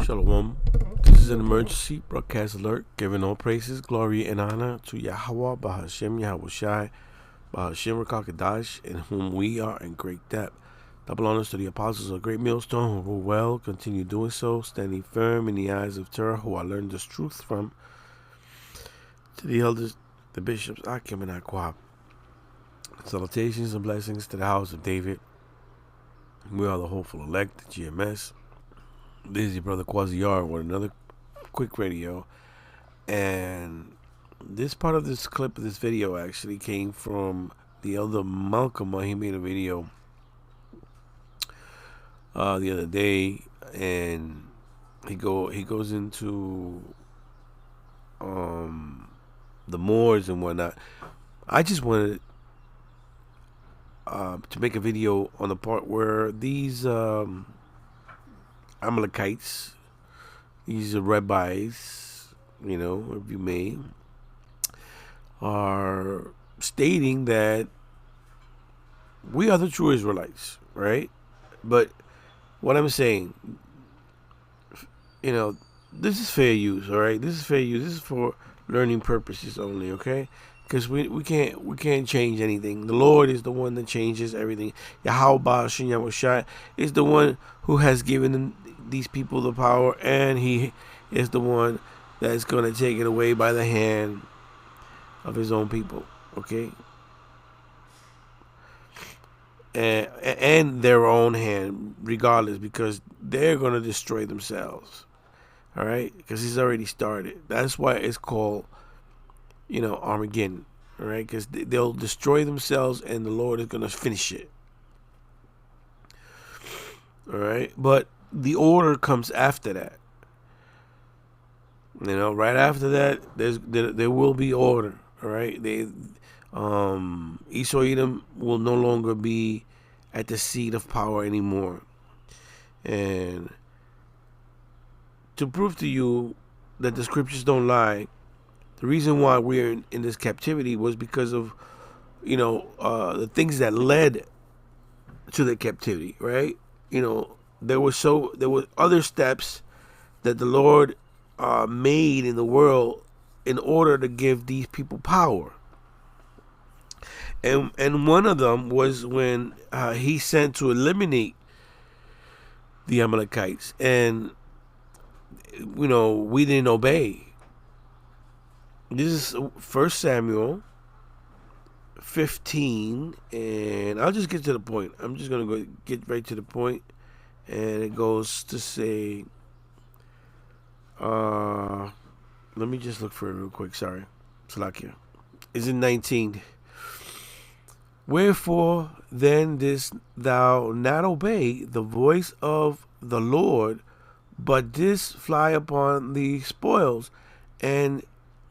Shalom. This is an emergency broadcast alert, giving all praises, glory, and honor to Yahweh, Bahashem, Yahushai, Bahashem, Rakakadash, in whom we are in great debt. Double honors to the apostles of Great Millstone who rule well, continue doing so, standing firm in the eyes of Torah, who I learned this truth from. To the elders, the bishops, Akim and Aquab. Salutations and blessings to the house of David. We are the hopeful elect, the GMS. This is your brother Quasiyar with another quick radio. And this part of this clip of this video actually came from the elder Malcolm. He made a video the other day, and he goes into the Moors and whatnot. I just wanted to make a video on the part where these Amalekites, these rabbis, if you may, are stating that we are the true Israelites, right? But what I'm saying, this is fair use, all right? This is fair use. This is for learning purposes only, okay? Because we can't change anything. The Lord is the one that changes everything. Yahweh Shai is the one who has given these people the power, and He is the one that's going to take it away by the hand of His own people, okay? And their own hand, regardless, because they're going to destroy themselves, all right? Because He's already started. That's why it's called Armageddon, all right? Because they'll destroy themselves, and the Lord is going to finish it, all right? But the order comes after that. Right after that, there will be order, all right? Esau Edom will no longer be at the seat of power anymore. And to prove to you that the scriptures don't lie, the reason why we're in this captivity was because of, the things that led to the captivity, right? There were other steps that the Lord made in the world in order to give these people power. And one of them was when He sent to eliminate the Amalekites, and we didn't obey. This is 1 Samuel 15, and I'll just get to the point. I'm just going to get right to the point, and it goes to say, let me just look for it real quick. Sorry. Salakia. Is in 19. Wherefore then didst thou not obey the voice of the Lord, but didst fly upon the spoils, and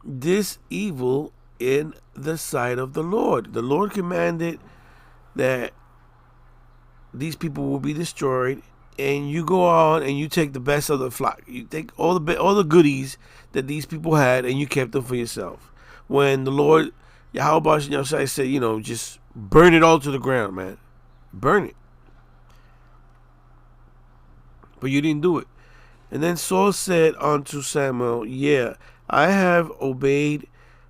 this evil in the sight of the Lord? The Lord commanded that these people will be destroyed, and you go on and you take the best of the flock. You take all the goodies that these people had, and you kept them for yourself. When the Lord Yahweh said, just burn it all to the ground, man. Burn it. But you didn't do it. And then Saul said unto Samuel, yeah, I have obeyed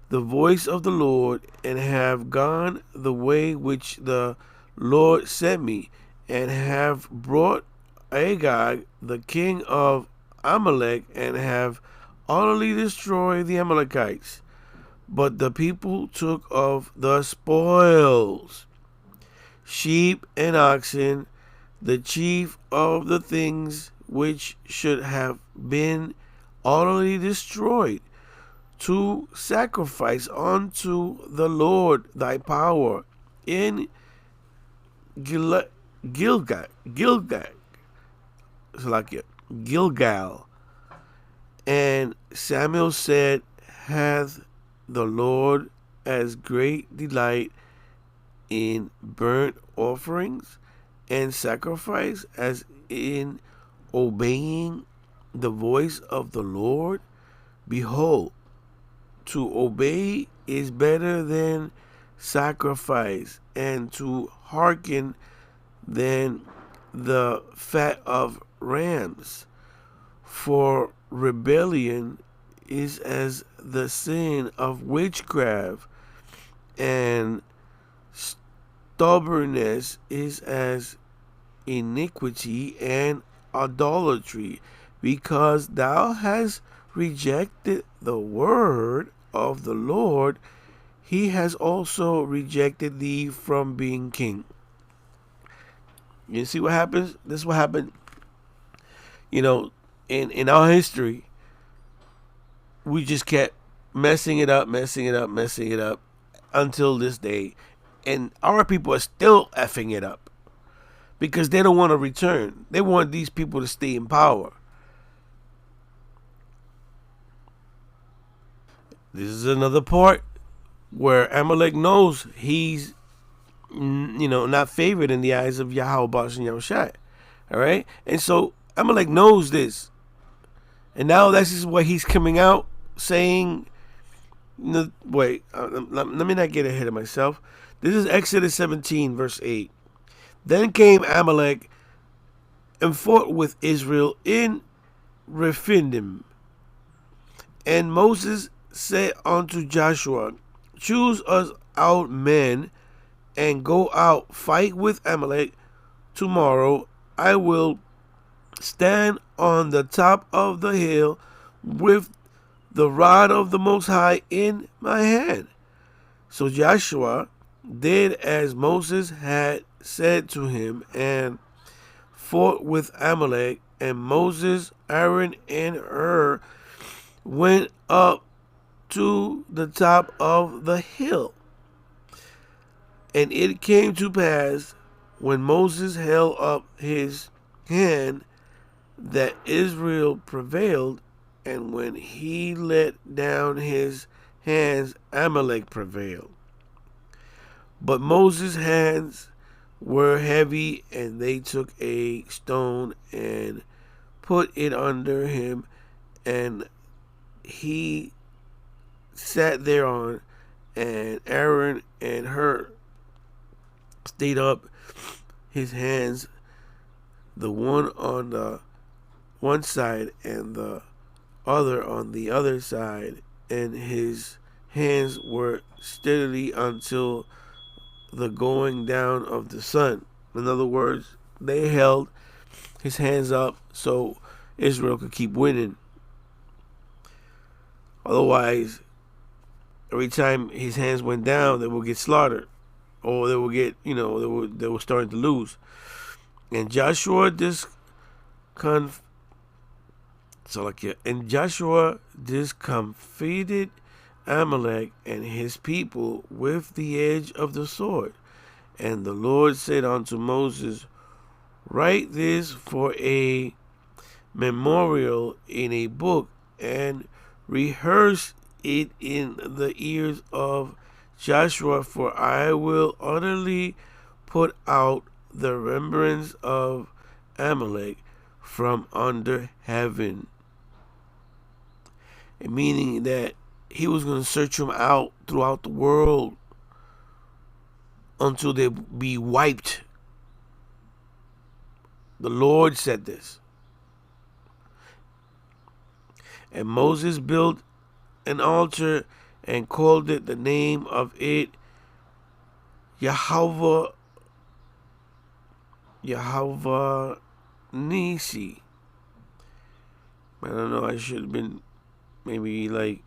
the voice of the Lord, and have gone the way which the Lord sent me, and have brought Agag, the king of Amalek, and have utterly destroyed the Amalekites. But the people took of the spoils, sheep and oxen, the chief of the things which should have been utterly destroyed, to sacrifice unto the Lord thy power in Gilgal. And Samuel said, hath the Lord as great delight in burnt offerings and sacrifice as in obeying the voice of the Lord? Behold, to obey is better than sacrifice, and to hearken than the fat of rams. For rebellion is as the sin of witchcraft, and stubbornness is as iniquity and idolatry. Because thou hast rejected the word of the Lord, he has also rejected thee from being king. You see what happens? This is what happened, you know, in our history. We just kept messing it up, messing it up, messing it up until this day. And our people are still effing it up because they don't want to return. They want these people to stay in power. This is another part where Amalek knows he's, not favored in the eyes of Yahweh Bash and Yahushai. All right? And so Amalek knows this. And now this is what he's coming out saying. Wait, let me not get ahead of myself. This is Exodus 17, verse 8. Then came Amalek and fought with Israel in Rephidim. And Moses said unto Joshua, choose us out men and go out, fight with Amalek. Tomorrow I will stand on the top of the hill with the rod of the Most High in my hand. So Joshua did as Moses had said to him, and fought with Amalek. And Moses, Aaron, and Hur went up to the top of the hill. And it came to pass, when Moses held up his hand, that Israel prevailed, and when he let down his hands, Amalek prevailed. But Moses' hands were heavy, and they took a stone and put it under him, and he sat thereon, and Aaron and Hur stayed up his hands, the one on the one side and the other on the other side, and his hands were steadily until the going down of the sun. In other words, they held his hands up so Israel could keep winning. Otherwise, every time his hands went down, they would get slaughtered, or they would get, they were starting to lose. And Joshua discomfited Amalek and his people with the edge of the sword. And the Lord said unto Moses, write this for a memorial in a book, and rehearse it in the ears of Joshua, for I will utterly put out the remembrance of Amalek from under heaven. And meaning that he was going to search them out throughout the world until they be wiped. The Lord said this. And Moses built an altar and called it the name of it Yahweh Nisi. I don't know, I should have been maybe like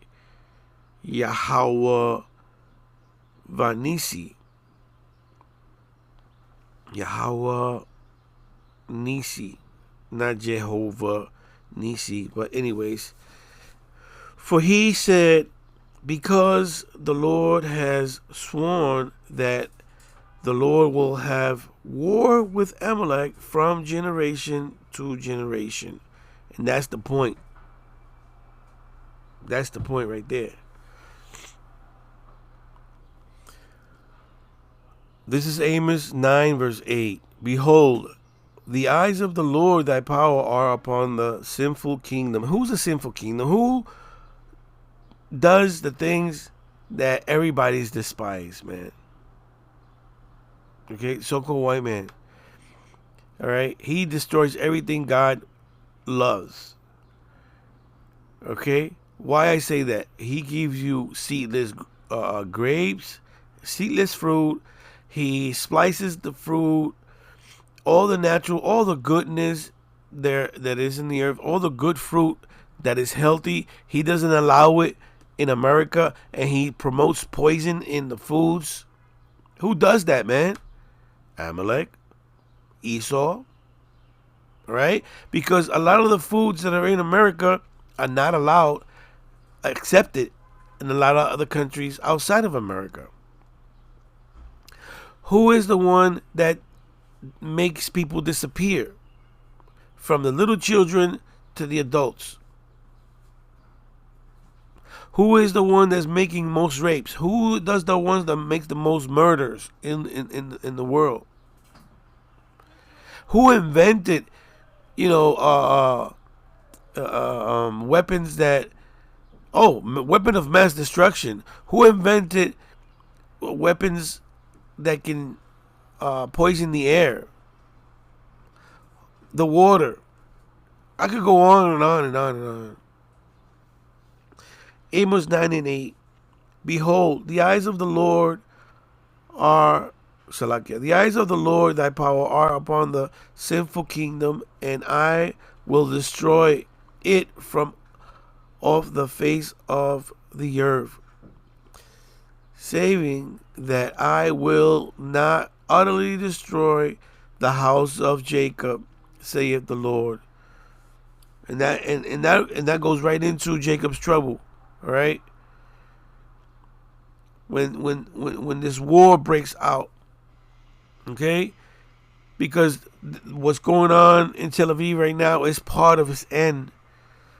Yahweh Vanisi. Yahweh Nisi. Not Jehovah Nisi. But anyways, for he said, because the Lord has sworn that the Lord will have war with Amalek from generation to generation. And that's the point. That's the point right there. This is Amos 9 verse 8. Behold, the eyes of the Lord thy power are upon the sinful kingdom. Who's the sinful kingdom? Who does the things that everybody's despised, man? Okay, so-called white man. All right, he destroys everything God loves. Okay? Why I say that? He gives you seedless grapes, seedless fruit. He splices the fruit, all the natural, all the goodness there that is in the earth, all the good fruit that is healthy. He doesn't allow it in America, and he promotes poison in the foods. Who does that, man? Amalek, Esau, right? Because a lot of the foods that are in America are not allowed, accepted in a lot of other countries outside of America. Who is the one that makes people disappear? From the little children to the adults. Who is the one that's making most rapes? Who does the ones that makes the most murders in the world? Who invented, weapons that, weapon of mass destruction? Who invented weapons that can poison the air, the water? I could go on and on and on and on. Amos 9:8. Behold, the eyes of the Lord are, Salakia, the eyes of the Lord, thy power, are upon the sinful kingdom, and I will destroy it from off the face of the earth, saving that I will not utterly destroy the house of Jacob, saith the Lord. And that goes right into Jacob's trouble. All right. When this war breaks out, okay, because what's going on in Tel Aviv right now is part of his end,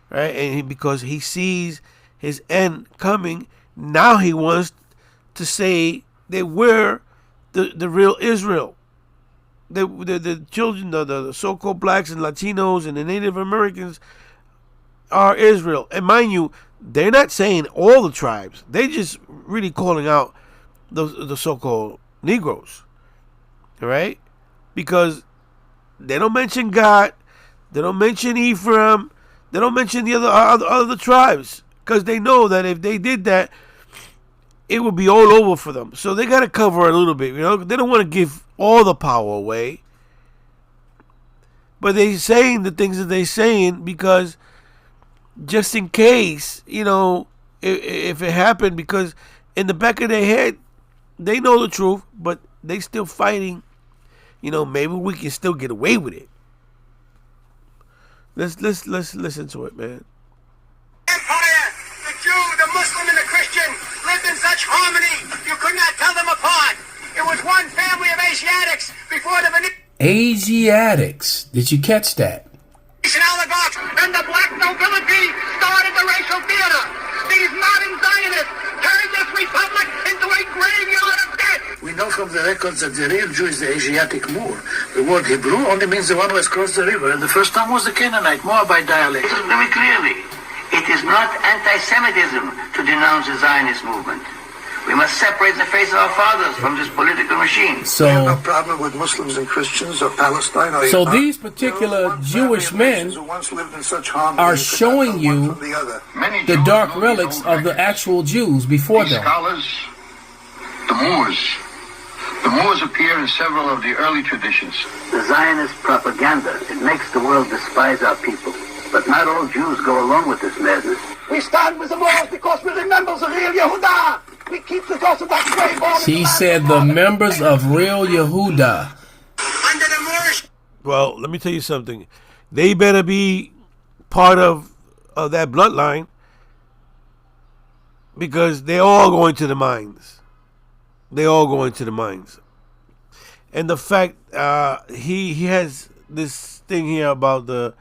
right? And because he sees his end coming, now he wants to say that we're the real Israel. The children, the so-called blacks and Latinos and the Native Americans are Israel. And mind you, they're not saying all the tribes. They just really calling out the so-called Negroes. All right? Because they don't mention God. They don't mention Ephraim. They don't mention the other tribes. Because they know that if they did that, it would be all over for them. So they got to cover a little bit. They don't want to give all the power away. But they're saying the things that they're saying because just in case, if it happened, because in the back of their head, they know the truth, but they still fighting. Maybe we can still get away with it. Let's listen to it, man. Empire, the Jew, the Muslim, and the Christian lived in such harmony you could not tell them apart. It was one family of Asiatics before the Asiatics. Did you catch that? oligarchs and the black nobility started the racial theater. These modern Zionists turned this republic into a graveyard of death. We know from the records that the real Jew is the Asiatic Moor. The word Hebrew only means the one who has crossed the river, and the first time was the Canaanite, Moabite dialect. Very clearly, it is not anti-Semitism to denounce the Zionist movement. We must separate the face of our fathers from this political machine. We have no problem with Muslims and Christians or Palestine or So Iran. these particular Jewish men are showing you the dark relics of the actual Jews before them. Scholars, the Moors appear in several of the early traditions. The Zionist propaganda, it makes the world despise our people. But not all Jews go along with this madness. We stand with the Moors because we remember the real Yehuda. We keep the Orthodox way born. He said the members of real Yehuda. Under the Moorish. Well, let me tell you something. They better be part of that bloodline, because they're all going to the mines. They all going to the mines. And the fact he has this thing here about the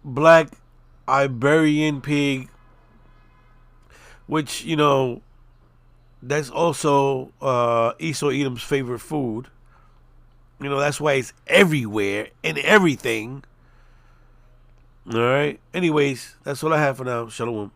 black Iberian pig, which, that's also Esau Edom's favorite food. That's why it's everywhere and everything. All right. Anyways, that's all I have for now. Shalom.